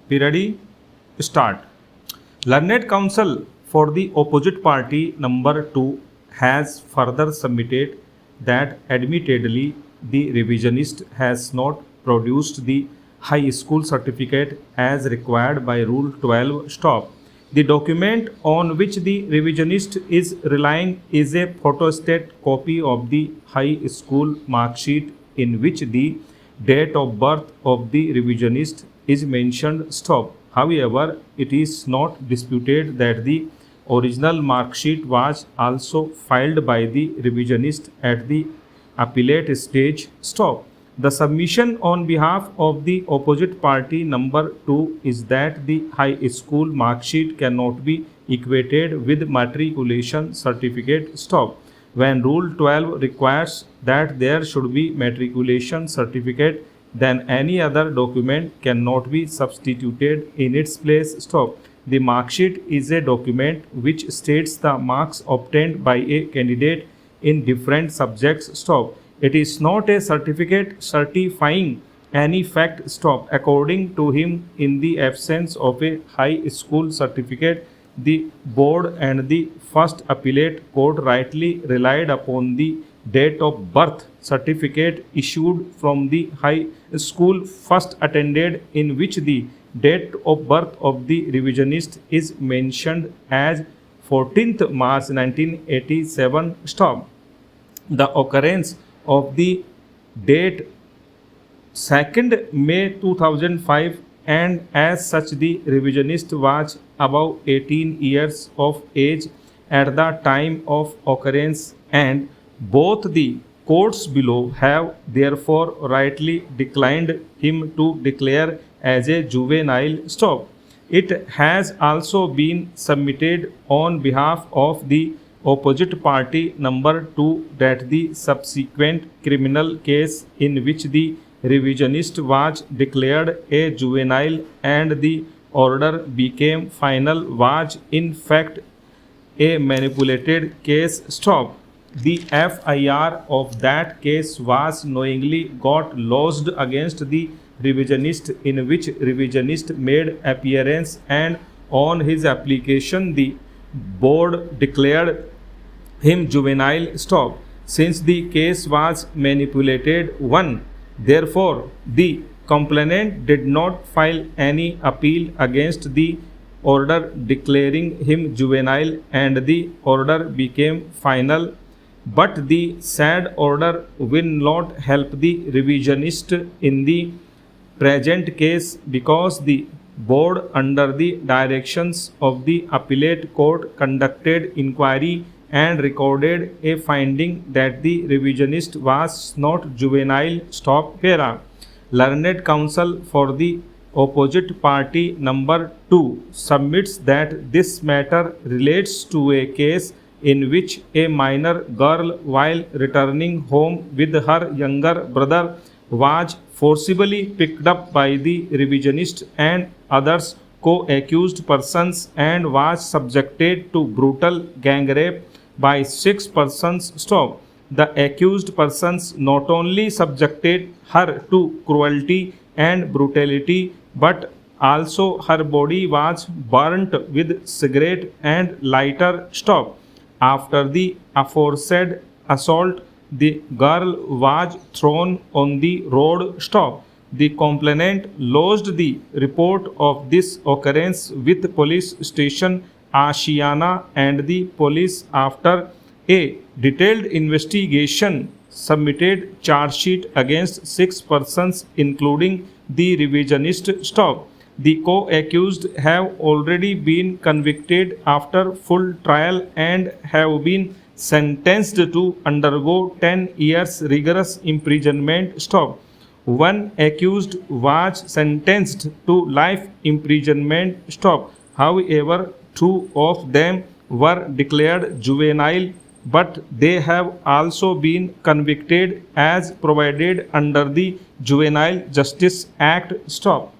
Be ready? Start. Learned counsel for the opposite party number 2 has further submitted that admittedly the revisionist has not produced the high school certificate as required by Rule 12 stop. The document on which the revisionist is relying is a photostat copy of the high school mark sheet in which the date of birth of the revisionist is mentioned stop. However, it is not disputed that the original mark sheet was also filed by the revisionist at the appellate stage stop. The submission on behalf of the opposite party number 2 is that the high school mark sheet cannot be equated with matriculation certificate stop. When Rule 12 requires that there should be matriculation certificate, then any other document cannot be substituted in its place stop. The mark sheet is a document which states the marks obtained by a candidate in different subjects stop. It is not a certificate certifying any fact stop. According to him, in the absence of a high school certificate, the board and the first appellate court rightly relied upon the date of birth certificate issued from the high school first attended, in which the date of birth of the revisionist is mentioned as 14th March 1987 stop. The occurrence of the date 2nd May 2005, and as such the revisionist was above 18 years of age at the time of occurrence, and both the courts below have therefore rightly declined him to declare as a juvenile stop. It has also been submitted on behalf of the opposite party number 2 that the subsequent criminal case in which the revisionist was declared a juvenile and the order became final was in fact a manipulated case stop. The FIR of that case was knowingly got lodged against the revisionist, in which revisionist made appearance, and on his application the board declared him juvenile stop. Since the case was manipulated one, therefore the complainant did not file any appeal against the order declaring him juvenile, and the order became final. But the said order will not help the revisionist in the present case, because the board under the directions of the appellate court conducted inquiry and recorded a finding that the revisionist was not juvenile stop para. Learned counsel for the opposite party number 2 submits that this matter relates to a case in which a minor girl, while returning home with her younger brother, was forcibly picked up by the revisionist and others co-accused persons and was subjected to brutal gang rape by 6 persons stop. The accused persons not only subjected her to cruelty and brutality, but also her body was burnt with cigarette and lighter stop. After the aforesaid assault, the girl was thrown on the road stop. The complainant lodged the report of this occurrence with police station Ashiana, and the police, after a detailed investigation, submitted charge sheet against 6 persons including the revisionist stop. The co-accused have already been convicted after full trial and have been sentenced to undergo 10 years rigorous imprisonment stop. One accused was sentenced to life imprisonment stop. However, 2 of them were declared juvenile, but they have also been convicted as provided under the Juvenile Justice Act stop.